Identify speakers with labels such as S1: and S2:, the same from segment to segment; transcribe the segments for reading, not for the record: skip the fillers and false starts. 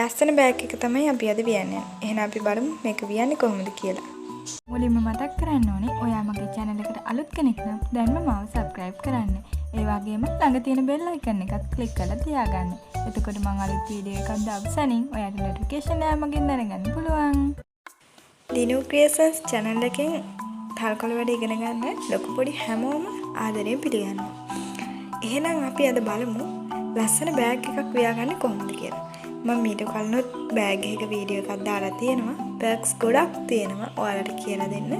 S1: ලස්සන බෑග් එක තමයි අපි අද වියන්නේ. එහෙනම් අපි බලමු මේක වියන්නේ කොහොමද කියලා.
S2: මුලින්ම මතක් කරන්න ඕනේ ඔයා මගේ channel එකට අලුත් කෙනෙක් නම් දැන්ම මාව subscribe කරන්න. ඒ වගේම ළඟ තියෙන bell icon එකත් click කරලා තියාගන්න. එතකොට මම අලුත් වීඩියෝ එකක් දාපුසනින් ඔයාට notification එක මගෙන් දැනගන්න පුළුවන්.
S1: Dinu Creations channel එකෙන් තල්කොළ වැඩ ඉගෙන ගන්න ලොකු පොඩි හැමෝම ආදරයෙන් පිළිගන්නවා. එහෙනම් අපි අද බලමු ලස්සන බෑග් එකක් වියාගන්නේ කොහොමද කියලා. මම මීට කලිනුත් බෑග් එකක වීඩියෝ එකක් දාලා තියෙනවා. බෑග්ස් ගොඩක් තියෙනවා ඔයාලට කියලා දෙන්න.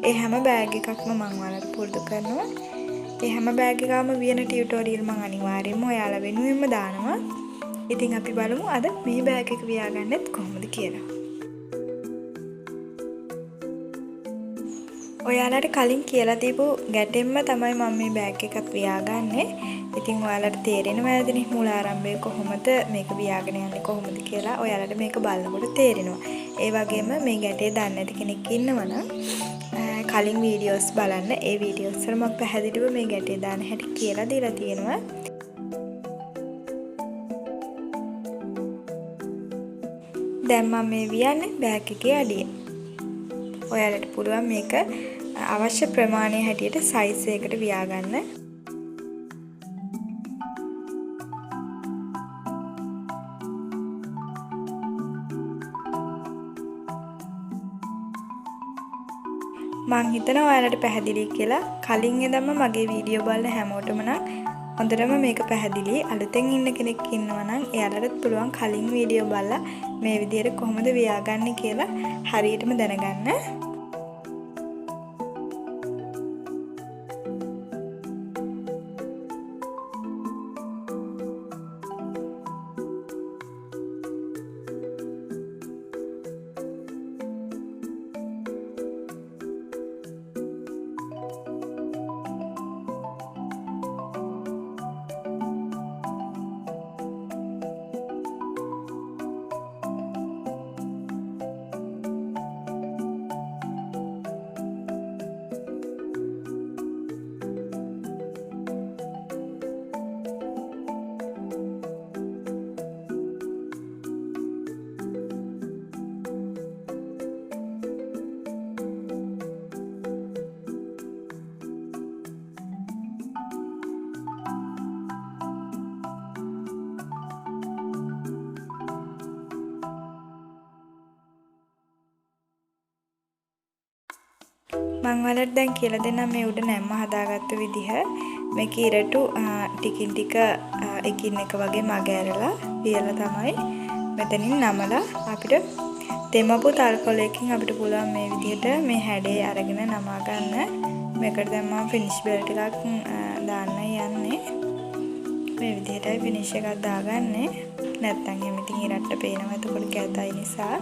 S1: ඒ හැම බෑග් එකක්ම මම ඔයාලට පුරුදු කරනවා. ඒ හැම බෑග් එකකම වියන ටියුටෝරියල් මම අනිවාර්යයෙන්ම ඔයාලා වෙනුවෙන්ම දානවා. ඉතින් අපි බලමු අද මේ බෑග් එක වියාගන්නෙත් කොහොමද කියලා. ඔයාලට කලින් කියලා දීපු ගැටෙම්ම තමයි මම මේ බෑග් එකක් වියාගන්නේ. ඉතින් ඔයාලට තේරෙනවා ඇතිනේ මුල ආරම්භය කොහොමද මේක වියාගෙන යන්නේ කොහොමද කියලා ඔයාලට මේක බලනකොට තේරෙනවා. ඒ වගේම මේ ගැටේ දන්නේ නැති කෙනෙක් ඉන්නවනම් කලින් වීඩියෝස් බලන්න. ඒ වීඩියෝස් වල මම පැහැදිලිව මේ ගැටේ දාන හැටි කියලා දීලා තියෙනවා. දැන් මම මේ වියන්නේ බෑග් එකේ අඩිය. ඔයාලට පුළුවන් මේක අවශ්‍ය ප්‍රමාණය හැටියට සයිස් එකකට වියාගන්න. මං හිතනවා ඔයාලට පැහැදිලි කියලා. කලින් ඉඳන්ම මගේ වීඩියෝ බලන හැමෝටම නම් හොඳටම මේක පැහැදිලි. අලුතෙන් ඉන්න කෙනෙක් ඉන්නවා නම් එයාලටත් පුළුවන් කලින් වීඩියෝ බලලා මේ විදිහට කොහොමද වියාගන්නේ කියලා හරියටම දැනගන්න. මම ඔයාලට දැන් කියලා දෙන්නම් මේ උඩ නැම්ම හදාගත්ත විදිහ. මේක ඉරටු ටිකින් ටික එකින් එක වගේ මග ඇරලා වියලා තමයි මෙතනින් නමලා අපිට දෙමපු තල්කොළයකින් අපිට පුළුවන් මේ විදිහට මේ හැඩේ අරගෙන නමා ගන්න. මේකට දැන් මම ෆිනිෂ් බෙල්ට් එකක් දාන්න යන්නේ. මේ විදිහටයි ෆිනිෂ් එකක් දාගන්නේ. නැත්තම් එහෙම ඉතින් ඉරට්ට පේනවා. එතකොට කැතයි නිසා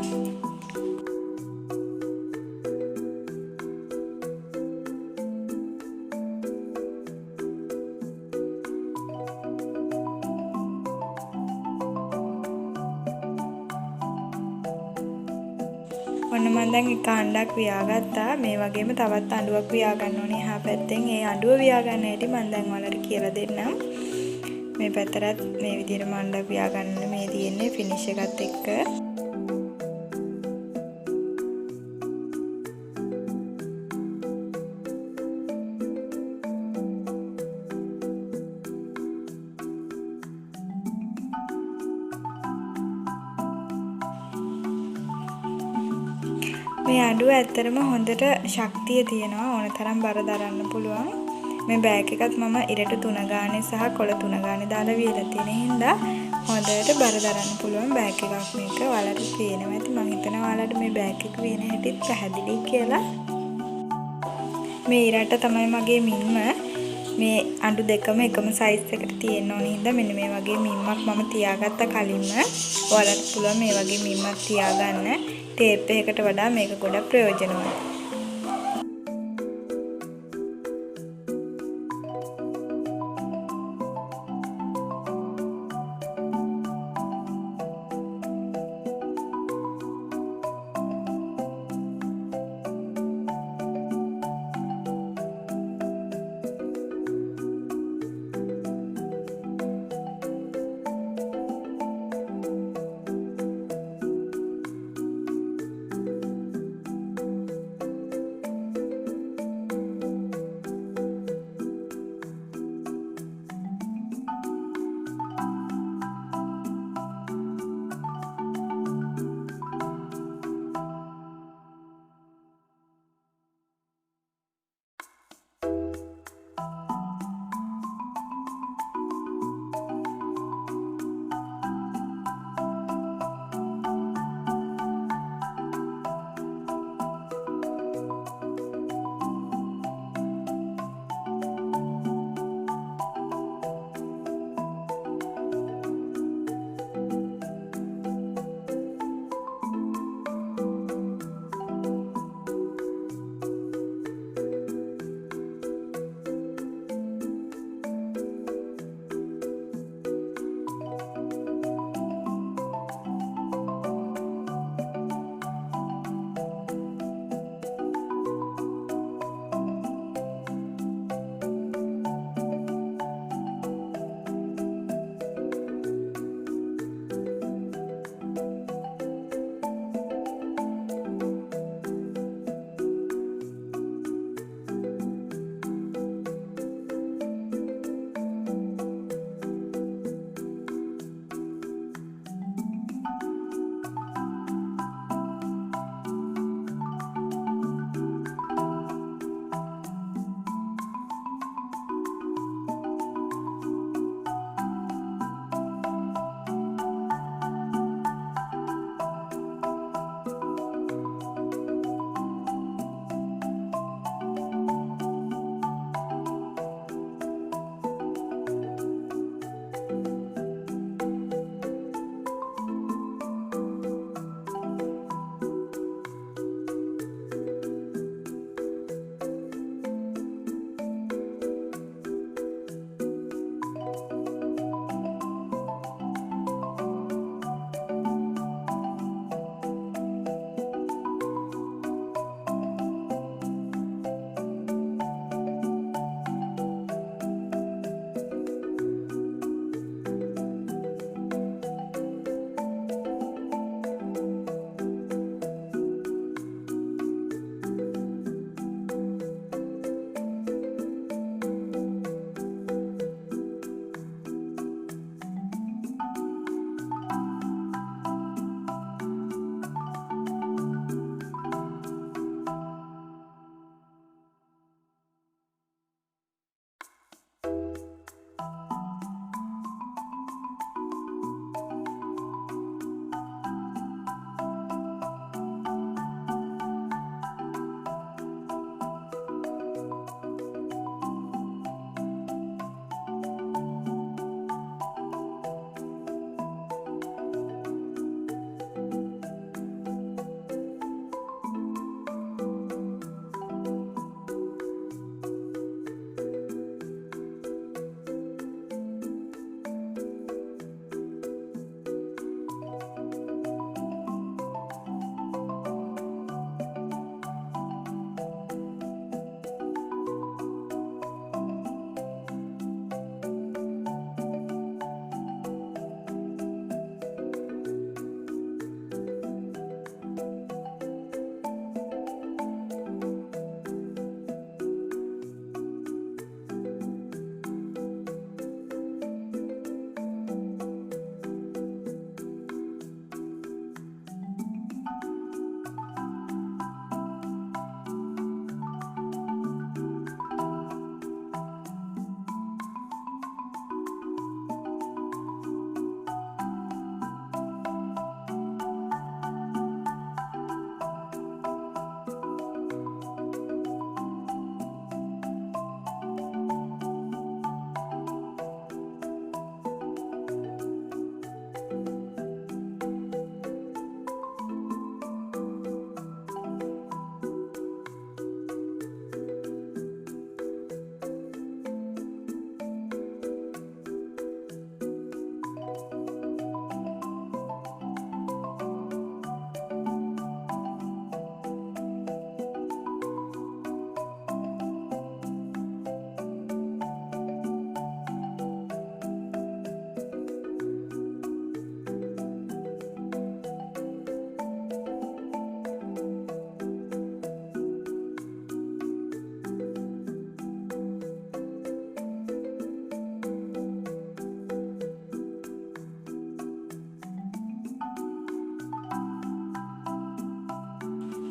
S1: ඔන්න මම දැන් එක අඬක් වියාගත්තා. මේ වගේම තවත් අඬුවක් වියා ගන්න ඕනේ එහා පැත්තෙන්. ඒ අඬුව වියා ගන්න හැටි මම දැන් ඔයාලට කියලා දෙන්නම්. මේ පැත්තට මේ විදිහට මම අඬක් වියා ගන්න මේ තියෙන්නේ ෆිනිෂ් එකත් එක්ක. මේ අඬුව ඇත්තටම හොඳට ශක්තිය තියෙනවා. ඕන තරම් බර දරන්න පුළුවන්. මේ බෑග් එකත් මම ඉරට 3 ගානේ සහ කොළ 3 ගානේ දාලා වියලා තියෙන හින්දා හොඳට බර දරන්න පුළුවන් බෑග් එකක් මේක. ඔයාලට පේනවා ඇති. මම හිතනවා ඔයාලට මේ බෑග් එක වියන හැටිත් පැහැදිලි කියලා. මේ ඉරට තමයි මගේ මින්ම. මේ අඬු දෙකම එකම සයිස් එකට තියෙන්න ඕන හින්දා මෙන්න මේ වගේ මිම්මක් මම තියාගත්ත කලින්ම. ඔයාලට පුළුවන් මේ වගේ මිම්මක් තියාගන්න. ටේප් එකකට වඩා මේක ගොඩක් ප්‍රයෝජනවත්.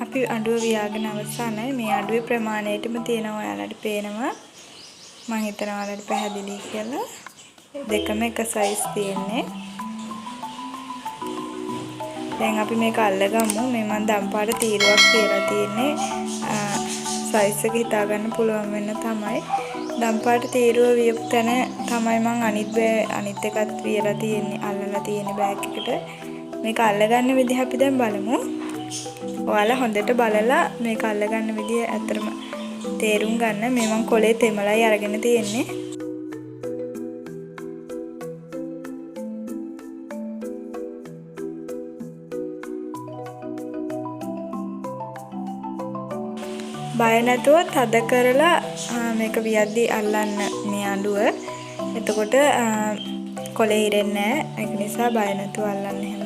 S1: අපි අඬුව වියාගෙන අවසానයි. මේ අඬුවේ ප්‍රමාණයටම තියෙනවා ඔයාලට පේනවා. මම හිතනවා ඔයාලට පැහැදිලි කියලා. දෙකම එක සයිස් තියෙන්නේ. දැන් අපි මේක අල්ලගමු. මේ මම දම්පාට තීරුවක් කියලා තියෙන්නේ. සයිස් එක හිතා ගන්න පුළුවන් වෙන්න තමයි. දම්පාට තීරුව වියපු තැන තමයි මම අනිත් එකත් වියලා තියෙන්නේ. අල්ලලා තියෙන්නේ බෑග් එකට. මේක අල්ලගන්න විදිහ අපි දැන් බලමු. ඔයාලා හොඳට බලලා මේක අල්ලගන්න විදිය ඇත්තටම තේරුම් ගන්න. මේ මං කොලේ තෙමලයි අරගෙන තියෙන්නේ. බය නැතුව තද කරලා මේක වියද්දි අල්ලන්න මේ අඬුව. එතකොට කොලේ ඉරෙන්නේ නැහැ. ඒක නිසා බය නැතුව අල්ලන්න එහෙම.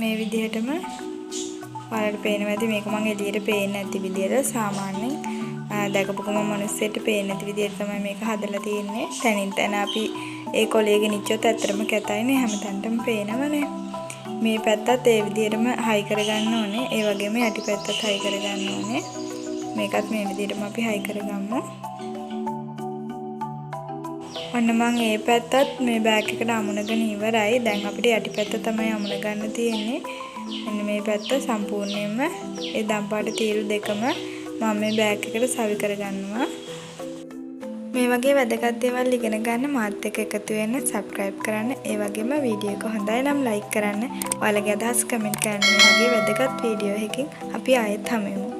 S1: මේ විදිහටම ඔයාලට පේනවා ඇති මේක මම එළියට පේන්නේ නැති විදිහට සාමාන්‍යයෙන් දැකපුවම මිනිස්සෙට පේන්නේ නැති විදිහට තමයි මේක හදලා තියෙන්නේ. තනින් තන අපි ඒ කොලේ ගෙනිච්චොත් ඇත්තටම කැතයිනේ හැමතැනටම පේනවනේ. මේ පැත්තත් ඒ විදිහටම හයි කරගන්න ඕනේ. ඒ වගේම යටි පැත්තත් හයි කරගන්න ඕනේ. මේකත් මේ විදිහටම අපි හයි කරගමු. ඔන්න මම මේ පැත්තත් මේ බෑග් එකට අමුණගෙන ඉවරයි. දැන් අපිට යටි පැත්ත තමයි අමුණ ගන්න තියෙන්නේ. මෙන්න මේ පැත්ත සම්පූර්ණයෙන්ම ඒ දම්පාට තීරු දෙකම මම මේ බෑග් එකට සවි කරගන්නවා. මේ වගේ වැදගත් දේවල් ඉගෙන ගන්න මාත් එක්ක එකතු වෙන්න subscribe කරන්න. ඒ වගේම වීඩියෝ එක හොඳයි නම් like කරන්න. ඔයාලගේ අදහස් කමෙන්ට් කරන්න. මේ වගේ වැදගත් වීඩියෝ එකකින් අපි ආයෙත් හමු වෙමු.